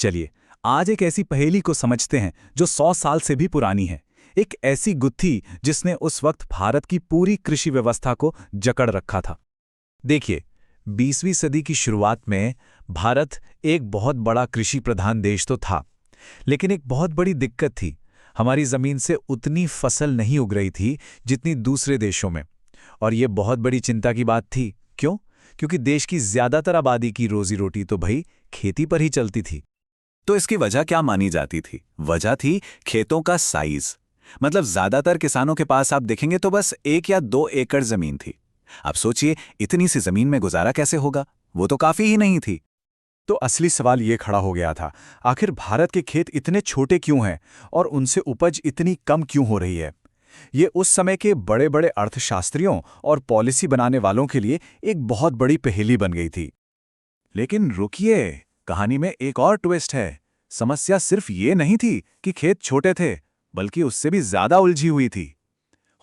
चलिए, आज एक ऐसी पहेली को समझते हैं जो 100 साल से भी पुरानी है। एक ऐसी गुत्थी जिसने उस वक्त भारत की पूरी कृषि व्यवस्था को जकड़ रखा था। देखिए, 20वीं सदी की शुरुआत में भारत एक बहुत बड़ा कृषि प्रधान देश तो था, लेकिन एक बहुत बड़ी दिक्कत थी। हमारी जमीन से उतनी फसल नहीं उग रही थी जितनी दूसरे देशों में, और ये बहुत बड़ी चिंता की बात थी। क्यों? क्योंकि देश की ज्यादातर आबादी की रोजी रोटी तो भाई खेती पर ही चलती थी। तो इसकी वजह क्या मानी जाती थी? वजह थी खेतों का साइज। मतलब ज्यादातर किसानों के पास आप देखेंगे तो बस 1 या 2 एकड़ जमीन थी। अब सोचिए, इतनी सी जमीन में गुजारा कैसे होगा? वो तो काफी ही नहीं थी। तो असली सवाल ये खड़ा हो गया था, आखिर भारत के खेत इतने छोटे क्यों हैं और उनसे उपज इतनी कम क्यों हो रही है? ये उस समय के बड़े बड़े अर्थशास्त्रियों और पॉलिसी बनाने वालों के लिए एक बहुत बड़ी पहेली बन गई थी। लेकिन रुकिए, कहानी में एक और ट्विस्ट है। समस्या सिर्फ ये नहीं थी कि खेत छोटे थे, बल्कि उससे भी ज्यादा उलझी हुई थी।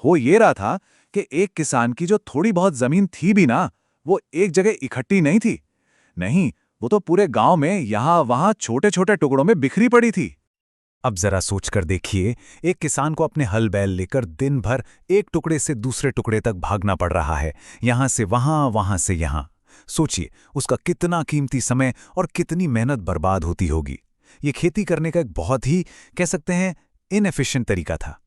हो ये रहा था कि एक किसान की जो थोड़ी बहुत जमीन थी भी ना, वो एक जगह इकट्ठी नहीं थी। नहीं, वो तो पूरे गांव में यहां वहां छोटे छोटे टुकड़ों में बिखरी पड़ी थी। अब जरा सोचकर देखिए, एक किसान को अपने हल बैल लेकर दिन भर एक टुकड़े से दूसरे टुकड़े तक भागना पड़ रहा है, यहां से वहां, वहां से यहां। सोचिए, उसका कितना कीमती समय और कितनी मेहनत बर्बाद होती होगी। ये खेती करने का एक बहुत ही, कह सकते हैं, इनएफिशिएंट तरीका था।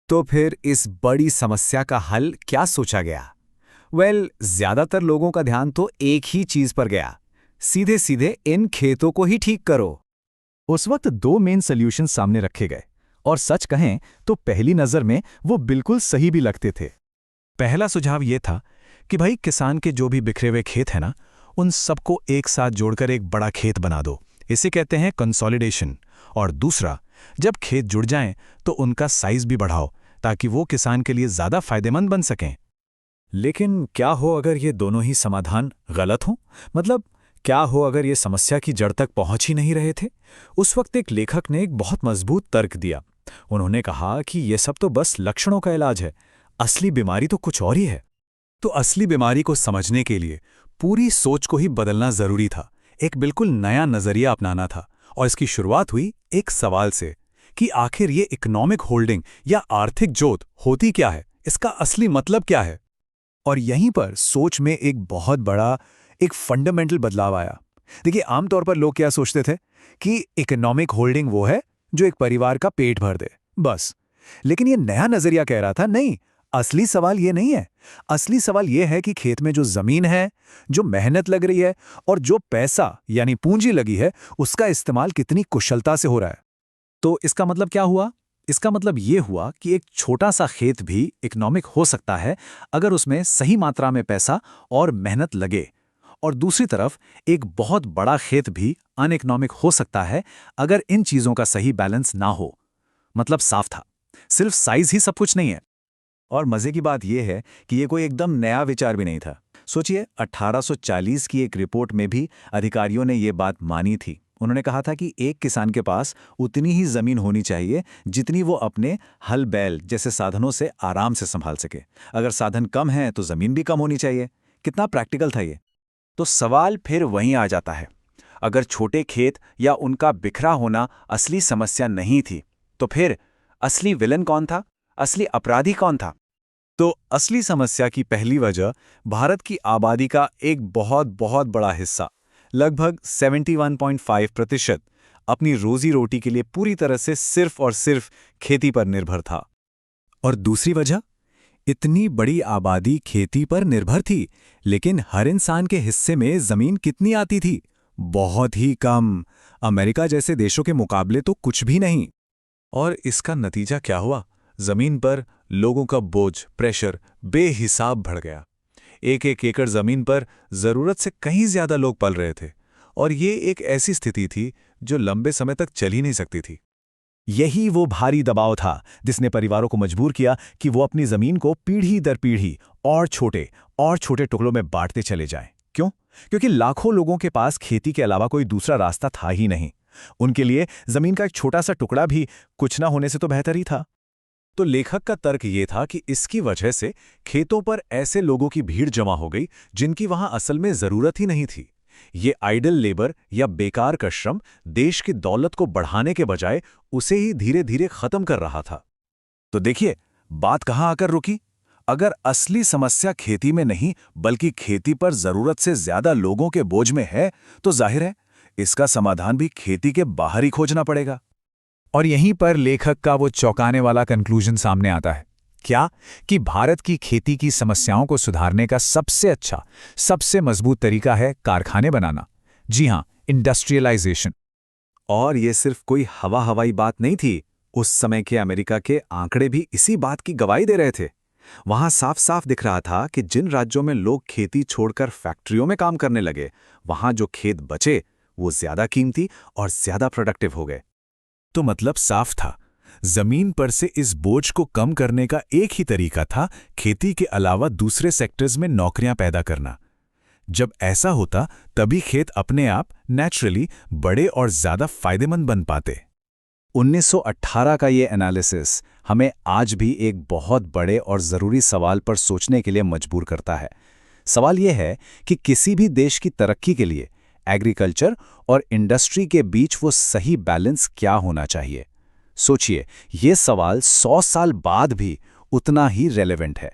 तो फिर इस बड़ी समस्या का हल क्या सोचा गया? ज्यादातर लोगों का ध्यान तो एक ही चीज पर गया, सीधे सीधे इन खेतों को ही ठीक करो। उस वक्त 2 मेन सॉल्यूशन सामने रखे गए, और सच कहें तो पहली नजर में वो बिल्कुल सही भी लगते थे। पहला सुझाव ये था कि भाई, किसान के जो भी बिखरे हुए खेत हैं ना, उन सबको एक साथ जोड़कर एक बड़ा खेत बना दो। इसे कहते हैं कंसोलिडेशन। और दूसरा, जब खेत जुड़ जाएं तो उनका साइज भी बढ़ाओ, ताकि वो किसान के लिए ज्यादा फायदेमंद बन सकें। लेकिन क्या हो अगर ये दोनों ही समाधान गलत हों? मतलब क्या हो अगर ये समस्या की जड़ तक पहुंच ही नहीं रहे थे? उस वक्त एक लेखक ने एक बहुत मजबूत तर्क दिया। उन्होंने कहा कि ये सब तो बस लक्षणों का इलाज है, असली बीमारी तो कुछ और ही है। तो असली बीमारी को समझने के लिए पूरी सोच को ही बदलना जरूरी था, एक बिल्कुल नया नजरिया अपनाना था। और इसकी शुरुआत हुई एक सवाल से कि आखिर ये इकोनॉमिक होल्डिंग या आर्थिक जोत होती क्या है, इसका असली मतलब क्या है। और यहीं पर सोच में एक बहुत बड़ा, एक फंडामेंटल बदलाव आया। देखिए, आमतौर पर लोग क्या सोचते थे कि इकोनॉमिक होल्डिंग वो है जो एक परिवार का पेट भर दे, बस। लेकिन ये नया नजरिया कह रहा था, नहीं, असली सवाल ये नहीं है। असली सवाल ये है कि खेत में जो जमीन है, जो मेहनत लग रही है और जो पैसा यानी पूंजी लगी है, उसका इस्तेमाल कितनी कुशलता से हो रहा है। तो इसका मतलब क्या हुआ? इसका मतलब ये हुआ कि एक छोटा सा खेत भी इकोनॉमिक हो सकता है अगर उसमें सही मात्रा में पैसा और मेहनत लगे। और दूसरी तरफ एक बहुत बड़ा खेत भी अनइकोनॉमिक हो सकता है अगर इन चीजों का सही बैलेंस ना हो। मतलब साफ था, सिर्फ साइज ही सब कुछ नहीं है। और मजे की बात यह है कि ये कोई एकदम नया विचार भी नहीं था। सोचिए, 1840 की एक रिपोर्ट में भी अधिकारियों ने ये बात मानी थी। उन्होंने कहा था कि एक किसान के पास उतनी ही जमीन होनी चाहिए जितनी वो अपने हल बैल जैसे साधनों से आराम से संभाल सके। अगर साधन कम है तो जमीन भी कम होनी चाहिए। कितना प्रैक्टिकल था ये। तो सवाल फिर वहीं आ जाता है, अगर छोटे खेत या उनका बिखरा होना असली समस्या नहीं थी, तो फिर असली विलन कौन था? असली अपराधी कौन था? तो असली समस्या की पहली वजह भारत की आबादी का एक बहुत बहुत बड़ा हिस्सा, लगभग 71.5% अपनी रोजी रोटी के लिए पूरी तरह से सिर्फ और सिर्फ खेती पर निर्भर था। और दूसरी वजह, इतनी बड़ी आबादी खेती पर निर्भर थी, लेकिन हर इंसान के हिस्से में जमीन कितनी आती थी? बहुत ही कम। अमेरिका जैसे देशों के मुकाबले तो कुछ भी नहीं। और इसका नतीजा क्या हुआ? जमीन पर लोगों का बोझ, प्रेशर बेहिसाब बढ़ गया। एक एक एकड़ जमीन पर जरूरत से कहीं ज्यादा लोग पल रहे थे, और ये एक ऐसी स्थिति थी जो लंबे समय तक चल ही नहीं सकती थी। यही वो भारी दबाव था जिसने परिवारों को मजबूर किया कि वो अपनी जमीन को पीढ़ी दर पीढ़ी और छोटे टुकड़ों में बांटते चले जाएं। क्यों? क्योंकि लाखों लोगों के पास खेती के अलावा कोई दूसरा रास्ता था ही नहीं। उनके लिए जमीन का एक छोटा सा टुकड़ा भी कुछ ना होने से तो बेहतर ही था। तो लेखक का तर्क ये था कि इसकी वजह से खेतों पर ऐसे लोगों की भीड़ जमा हो गई जिनकी वहां असल में जरूरत ही नहीं थी। ये आइडल लेबर या बेकार का श्रम देश की दौलत को बढ़ाने के बजाय उसे ही धीरे धीरे खत्म कर रहा था। तो देखिए, बात कहाँ आकर रुकी। अगर असली समस्या खेती में नहीं बल्कि खेती पर जरूरत से ज्यादा लोगों के बोझ में है, तो जाहिर है इसका समाधान भी खेती के बाहर ही खोजना पड़ेगा। और यहीं पर लेखक का वो चौंकाने वाला कंक्लूजन सामने आता है। क्या? कि भारत की खेती की समस्याओं को सुधारने का सबसे अच्छा, सबसे मजबूत तरीका है कारखाने बनाना। जी हां, इंडस्ट्रियलाइजेशन। और ये सिर्फ कोई हवाई बात नहीं थी। उस समय के अमेरिका के आंकड़े भी इसी बात की गवाही दे रहे थे। वहां साफ साफ दिख रहा था कि जिन राज्यों में लोग खेती छोड़कर फैक्ट्रियों में काम करने लगे, वहां जो खेत बचे वो ज्यादा कीमती और ज्यादा प्रोडक्टिव हो गए। तो मतलब साफ था, जमीन पर से इस बोझ को कम करने का एक ही तरीका था खेती के अलावा दूसरे सेक्टर्स में नौकरियां पैदा करना। जब ऐसा होता तभी खेत अपने आप नेचुरली बड़े और ज्यादा फायदेमंद बन पाते। 1918 का ये एनालिसिस हमें आज भी एक बहुत बड़े और ज़रूरी सवाल पर सोचने के लिए मजबूर करता है। सवाल ये है कि किसी भी देश की तरक्की के लिए एग्रीकल्चर और इंडस्ट्री के बीच वो सही बैलेंस क्या होना चाहिए। सोचिए, ये सवाल 100 साल बाद भी उतना ही रेलेवेंट है।